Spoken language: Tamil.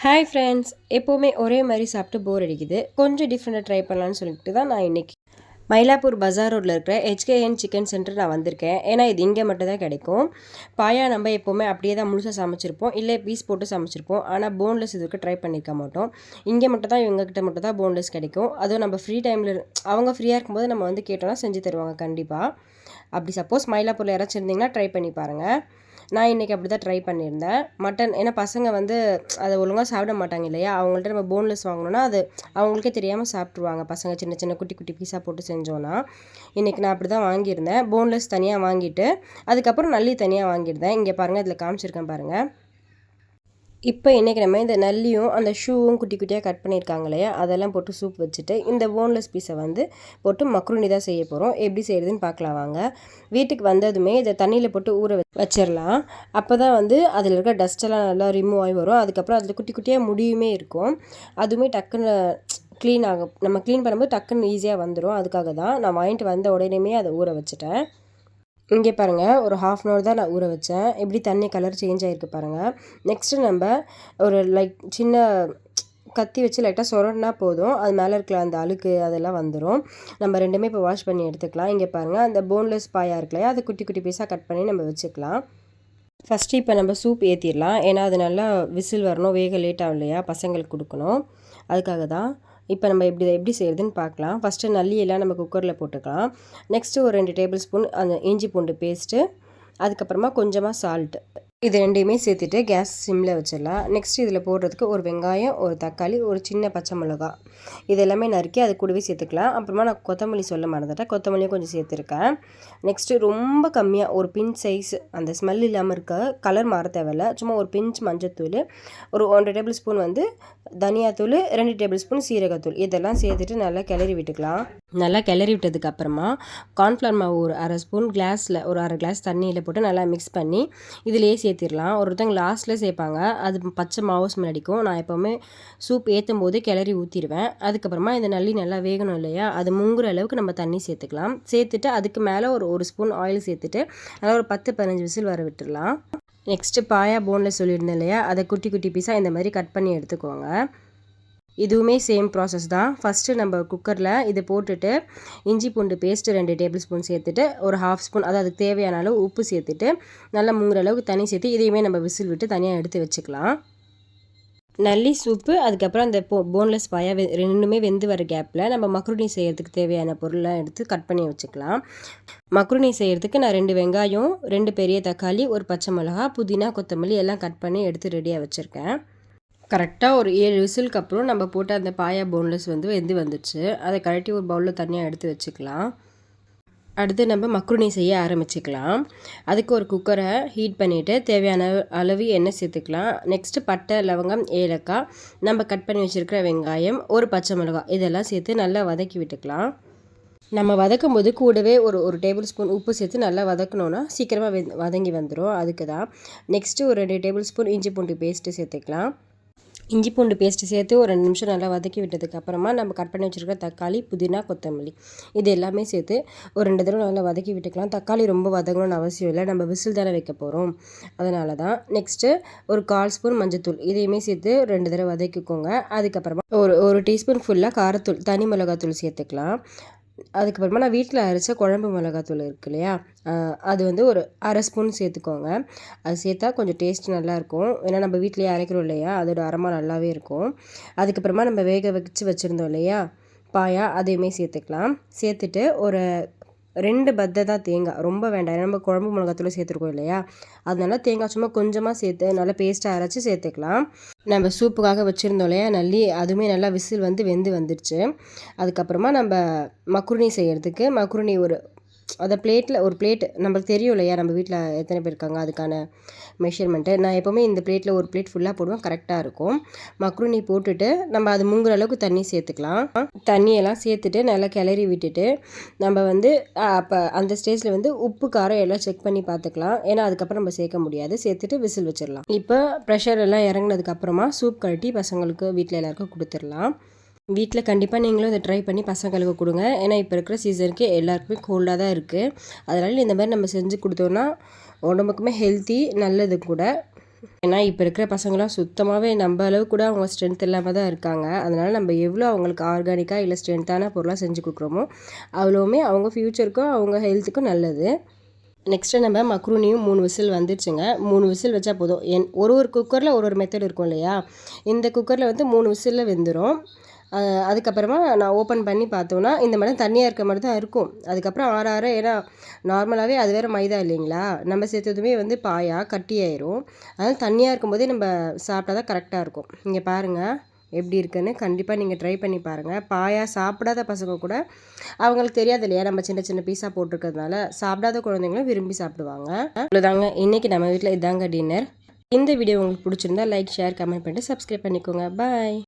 ஹாய் ஃப்ரெண்ட்ஸ், எப்போவுமே ஒரே மாதிரி சாப்பிட்டு போர் அடிக்குது. கொஞ்சம் டிஃப்ரெண்ட்டாக ட்ரை பண்ணலான்னு சொல்லிட்டு தான் நான் இன்றைக்கி மயிலாப்பூர் பஜார் ரோட்டில் இருக்கிற ஹெச்கேஎன் சிக்கன் சென்டர் நான் வந்திருக்கேன். ஏன்னா இது இங்கே மட்டும் தான் கிடைக்கும். பாயா நம்ம எப்போவுமே அப்படியே தான் முழுசாக சமைச்சிருப்போம், இல்லை பீஸ் போட்டு சமைச்சிருப்போம். ஆனால் போன்லெஸ் இதுக்கு ட்ரை பண்ணியிருக்க மாட்டோம். இங்கே மட்டும் தான் இவங்ககிட்ட மட்டும் தான் போன்லெஸ் கிடைக்கும். அதுவும் நம்ம ஃப்ரீ டைமில் அவங்க ஃப்ரீயாக இருக்கும்போது நம்ம வந்து கேட்டோம்னா செஞ்சு தருவாங்க கண்டிப்பாக. அப்படி சப்போஸ் மயிலாப்பூரில் யாராச்சும் இருந்தீங்கன்னா ட்ரை பண்ணி பாருங்கள். நான் இன்றைக்கி அப்படி தான் ட்ரை பண்ணியிருந்தேன். மட்டன் ஏன்னா பசங்க வந்து அதை ஒழுங்காக சாப்பிட மாட்டாங்க இல்லையா, அவங்கள்ட்ட நம்ம போன்லெஸ் வாங்கினோன்னா அது அவங்களுக்கே தெரியாமல் சாப்பிட்ருவாங்க. பசங்க சின்ன சின்ன குட்டி குட்டி பீஸாக போட்டு செஞ்சோன்னா இன்றைக்கி நான் அப்படி தான் வாங்கியிருந்தேன். போன்லெஸ் தனியாக வாங்கிட்டு அதுக்கப்புறம் நல்லி தனியாக வாங்கியிருந்தேன். இங்கே பாருங்கள், இதில் காமிச்சிருக்கேன் பாருங்கள். இப்போ இன்றைக்கி நம்ம இந்த நல்லியும் அந்த ஷூவும் குட்டி குட்டியாக கட் பண்ணியிருக்காங்க இல்லையா, அதெல்லாம் போட்டு சூப் வச்சுட்டு இந்த போன்லெஸ் பீஸை வந்து போட்டு மக்ருனி தான் செய்ய போகிறோம். எப்படி செய்கிறதுன்னு பார்க்கலாம் வாங்க. வீட்டுக்கு வந்ததுமே இதை தண்ணியில் போட்டு ஊற வச்சிடலாம். அப்போ தான் வந்து அதில் இருக்க டஸ்ட்டெல்லாம் நல்லா ரிமூவ் ஆகி வரும். அதுக்கப்புறம் அதில் குட்டி குட்டியாக முடியுமே இருக்கும், அதுவுமே டக்குன்னு க்ளீன் ஆகும். நம்ம க்ளீன் பண்ணும்போது டக்குன்னு ஈஸியாக வந்துடும். அதுக்காக தான் நான் வாங்கிட்டு வந்த உடனேமே அதை ஊற வச்சுட்டேன். இங்கே பாருங்கள், ஒரு 1/2 அன் ஹவர் தான் நான் ஊற வச்சேன். எப்படி தண்ணி கலர் சேஞ்ச் ஆகிருக்கு பாருங்கள். நெக்ஸ்ட்டு நம்ம ஒரு சின்ன கத்தி வச்சு லைட்டாக சொரன்னா போதும், அது மேலே இருக்கிற அந்த அழுக்கு அதெல்லாம் வந்துடும். நம்ம ரெண்டுமே இப்போ வாஷ் பண்ணி எடுத்துக்கலாம். இங்கே பாருங்கள், அந்த போன்லெஸ் பாயா இருக்குல்லையா, அதை குட்டி குட்டி பீஸாக கட் பண்ணி நம்ம வச்சுக்கலாம். ஃபஸ்ட்டு இப்போ நம்ம சூப் ஏற்றிடலாம். ஏன்னா அது நல்லா விசில் வரணும், வேக லேட் ஆகும் இல்லையா, பசங்களுக்கு கொடுக்கணும். அதுக்காக தான் இப்போ நம்ம எப்படி செய்கிறதுன்னு பார்க்கலாம். ஃபஸ்ட்டு நல்லியெல்லாம் நம்ம குக்கரில் போட்டுக்கலாம். நெக்ஸ்ட்டு ஒரு 2 டேபிள் ஸ்பூன் அந்த இஞ்சி பூண்டு பேஸ்ட்டு, அதுக்கப்புறமா கொஞ்சமாக சால்ட்டு, இது ரெண்டையுமே சேர்த்துட்டு கேஸ் சிம்மில் வச்சிடலாம். நெக்ஸ்ட் இதில் போடுறதுக்கு ஒரு வெங்காயம், ஒரு தக்காளி, ஒரு சின்ன பச்சை மிளகா, இது எல்லாமே நறுக்கி அது கூடவே சேர்த்துக்கலாம். அப்புறமா நான் கொத்தமல்லி சொல்ல மறந்துட்டேன், கொத்தமல்லியும் கொஞ்சம் சேர்த்துருக்கேன். நெக்ஸ்ட்டு ரொம்ப கம்மியாக ஒரு பிஞ்ச் சைஸ், அந்த ஸ்மெல் இல்லாமல் இருக்க, கலர் மாற தேவையில்ல, சும்மா ஒரு பிஞ்ச் மஞ்சத்தூள், ஒரு 1 டேபிள் ஸ்பூன் வந்து தனியாத்தூள், 2 டேபிள் ஸ்பூன் சீரகத்தூள், இதெல்லாம் சேர்த்துட்டு நல்லா கிளறி விட்டுக்கலாம். நல்லா கிளறி விட்டதுக்கு அப்புறமா கார்ன்ஃப்ளவர் மாவு ஒரு 1/2 ஸ்பூன் கிளாஸில் ஒரு 1/2 கிளாஸ் தண்ணியில் போட்டு நல்லா மிக்ஸ் பண்ணி இதிலேயே சேர்த்திடலாம். ஒருத்தவங்க லாஸ்ட்டில் சேர்ப்பாங்க, அது பச்சை மாவு ஸ்மெல் அடிக்கும். நான் எப்போவுமே சூப் ஏற்றும் போது கிளறி ஊற்றிடுவேன். அதுக்கப்புறமா இந்த நல்லி நல்லா வேகணும் இல்லையா, அது முங்குற அளவுக்கு நம்ம தண்ணி சேர்த்துக்கலாம். சேர்த்துட்டு அதுக்கு மேலே ஒரு ஸ்பூன் ஆயில் சேர்த்துட்டு நல்லா ஒரு 10-15 விசில் வர விட்டுடலாம். நெக்ஸ்ட்டு பாயா போனில் சொல்லியிருந்தேன் இல்லையா, அதை குட்டி குட்டி பீஸாக இந்த மாதிரி கட் பண்ணி எடுத்துக்கோங்க. இதுவுமே சேம் ப்ராசஸ் தான். ஃபஸ்ட்டு நம்ம குக்கரில் இது போட்டுட்டு இஞ்சி பூண்டு பேஸ்ட்டு 2 டேபிள் ஸ்பூன் சேர்த்துட்டு ஒரு 1/2 ஸ்பூன், அதாவது அதுக்கு தேவையான அளவு உப்பு சேர்த்துட்டு நல்லா முங்குற அளவுக்கு தண்ணி சேர்த்து இதையுமே நம்ம விசில் விட்டு தனியாக எடுத்து வச்சுக்கலாம். நல்லி சூப்பு, அதுக்கப்புறம் அந்த போன்லெஸ் பாயா ரெண்டுமே வெந்து வர கேப்பில் நம்ம மக்ருனி செய்கிறதுக்கு தேவையான பொருள்லாம் எடுத்து கட் பண்ணி வச்சுக்கலாம். மக்ருனி செய்கிறதுக்கு நான் 2 வெங்காயம், 2 பெரிய தக்காளி, ஒரு பச்சை மிளகா, புதினா, கொத்தமல்லி எல்லாம் கட் பண்ணி எடுத்து ரெடியாக வச்சுருக்கேன். கரெக்டாக ஒரு 7 விசிலுக்கு அப்புறம் நம்ம போட்ட அந்த பாயா போன்லெஸ் வந்து வெந்து வந்துடுச்சு. அதை கழட்டி ஒரு பவுலில் தனியாக எடுத்து வச்சுக்கலாம். அடுத்து நம்ம மக்ருனி செய்ய ஆரம்பிச்சுக்கலாம். அதுக்கு ஒரு குக்கரை ஹீட் பண்ணிவிட்டு தேவையான அளவு எண்ணெய் சேர்த்துக்கலாம். நெக்ஸ்ட்டு பட்டை, லவங்கம், ஏலக்காய், நம்ம கட் பண்ணி வச்சுருக்கிற வெங்காயம், ஒரு பச்சை மிளகாய், இதெல்லாம் சேர்த்து நல்லா வதக்கி விட்டுக்கலாம். நம்ம வதக்கும் போது கூடவே ஒரு டேபிள் ஸ்பூன் உப்பு சேர்த்து நல்லா வதக்கணுன்னா சீக்கிரமாக வதங்கி வந்துடும். அதுக்கு தான். நெக்ஸ்ட்டு ஒரு 2 டேபிள் ஸ்பூன் இஞ்சி பூண்டு பேஸ்ட்டு சேர்த்துக்கலாம். இஞ்சி பூண்டு பேஸ்ட்டு சேர்த்து ஒரு 2 நிமிஷம் நல்லா வதக்கி விட்டதுக்கப்புறமா நம்ம கட் பண்ணி வச்சுருக்க தக்காளி, புதினா, கொத்தமல்லி, இது எல்லாமே சேர்த்து ஒரு 2 தடவை நல்லா வதக்கி விட்டுக்கலாம். தக்காளி ரொம்ப வதங்கணும்னு அவசியம் இல்லை, நம்ம விசில் தானே வைக்க போகிறோம், அதனால தான். நெக்ஸ்ட்டு ஒரு 1/4 ஸ்பூன் மஞ்சத்தூள், இதையுமே சேர்த்து 2 தடவை வதக்கிக்கோங்க. அதுக்கப்புறமா ஒரு டீஸ்பூன் ஃபுல்லாக காரத்தூள், தனி மிளகாத்தூள் சேர்த்துக்கலாம். அதுக்கப்புறமா நான் வீட்டில் அரைச்ச குழம்பு மிளகாத்தூள் இருக்கு இல்லையா, அது வந்து ஒரு 1/2 ஸ்பூன் சேர்த்துக்கோங்க. அது சேர்த்தா கொஞ்சம் டேஸ்ட் நல்லாயிருக்கும். ஏன்னா நம்ம வீட்டிலேயே அரைக்கிறோம் இல்லையா, அதோட அரோமா நல்லாவே இருக்கும். அதுக்கப்புறமா நம்ம வேக வச்சுருந்தோம் இல்லையா பாயா, அதையுமே சேர்த்துக்கலாம். சேர்த்துட்டு ஒரு 2 பத்தை தான் தேங்காய், ரொம்ப வேண்டாம், நம்ம குழம்பு மிளகாத்தூள் சேர்த்துருக்கோம் இல்லையா, அதனால தேங்காய் சும்மா கொஞ்சமாக சேர்த்து நல்லா பேஸ்ட்டாக அரைச்சி சேர்த்துக்கலாம். நம்ம சூப்புக்காக வச்சுருந்தோம் இல்லையா நல்லி, அதுவுமே நல்லா விசில் வந்து வெந்து வந்துடுச்சு. அதுக்கப்புறமா நம்ம மக்ருனி செய்கிறதுக்கு மக்ருனி அதை ஒரு பிளேட்டு நம்மளுக்கு தெரியும் இல்லையா, நம்ம வீட்டில் எத்தனை பேர் இருக்காங்க அதுக்கான மெஷர்மெண்ட்டு. நான் எப்போவுமே இந்த பிளேட்டில் ஒரு பிளேட் ஃபுல்லாக போடுவேன், கரெக்டாக இருக்கும். மக்ருனி போட்டுட்டு நம்ம அது முங்குற அளவுக்கு தண்ணி சேர்த்துக்கலாம். தண்ணியெல்லாம் சேர்த்துட்டு நல்லா கிளறி விட்டுட்டு நம்ம வந்து அப்போ அந்த ஸ்டேஜில் வந்து உப்பு காரம் எல்லாம் செக் பண்ணி பார்த்துக்கலாம். ஏன்னா அதுக்கப்புறம் நம்ம சேர்க்க முடியாது. சேர்த்துட்டு விசில் வச்சிடலாம். இப்போ ப்ரெஷர் எல்லாம் இறங்கினதுக்கப்புறமா சூப் கழட்டி பசங்களுக்கு வீட்டில் எல்லாருக்கும் கொடுத்துடலாம். வீட்டில் கண்டிப்பாக நீங்களும் இதை ட்ரை பண்ணி பசங்களுக்கு கொடுங்க. ஏன்னா இப்போ இருக்கிற சீசனுக்கு எல்லாருக்குமே கோல்டாக தான் இருக்குது. அதனால் இந்த மாதிரி நம்ம செஞ்சு கொடுத்தோன்னா உடம்புக்குமே ஹெல்த்தி, நல்லது கூட. ஏன்னா இப்போ இருக்கிற பசங்களாம் சுத்தமாகவே நம்ம அளவு கூட அவங்க ஸ்ட்ரென்த் இல்லாமல் தான் இருக்காங்க. அதனால் நம்ம எவ்வளோ அவங்களுக்கு ஆர்கானிக்காக இல்லை ஸ்ட்ரென்த்தான பொருளாக செஞ்சு கொடுக்குறோமோ அவ்வளோவுமே அவங்க ஃப்யூச்சருக்கும் அவங்க ஹெல்த்துக்கும் நல்லது. நெக்ஸ்ட்டு நம்ம மக்ரூனியும் 3 விசில் வந்துடுச்சுங்க. 3 விசில் வச்சா போதும். ஒரு குக்கரில் ஒரு மெத்தட் இருக்கும் இல்லையா? இந்த குக்கரில் வந்து 3 விசிலில் வெந்துடும். அதுக்கப்புறமா நான் ஓப்பன் பண்ணி பார்த்தோன்னா இந்த மாதிரி தண்ணியாக இருக்க மாதிரி தான் இருக்கும். அதுக்கப்புறம் ஆற ஆற ஏன்னா நார்மலாகவே அது வேறு மைதா இல்லைங்களா, நம்ம சேர்த்ததுமே வந்து பாயா கட்டியாயிரும். அதனால் தண்ணியாக இருக்கும்போதே நம்ம சாப்பிட்டா தான் கரெக்டாக இருக்கும். இங்கே பாருங்கள் எப்படி இருக்குன்னு கண்டிப்பாக நீங்கள் ட்ரை பண்ணி பாருங்கள். பாயா சாப்பிடாத பசங்க கூட அவங்களுக்கு தெரியாது இல்லையா, நம்ம சின்ன சின்ன பீஸாக போட்டிருக்கிறதுனால சாப்பிடாத குழந்தைங்களும் விரும்பி சாப்பிடுவாங்க. அவ்வளோதாங்க, இன்றைக்கி நம்ம வீட்டில் இதாங்க டின்னர். இந்த வீடியோ உங்களுக்கு பிடிச்சிருந்தா லைக், ஷேர், கமெண்ட் பண்ணிட்டு சப்ஸ்கிரைப் பண்ணிக்கோங்க. பாய்.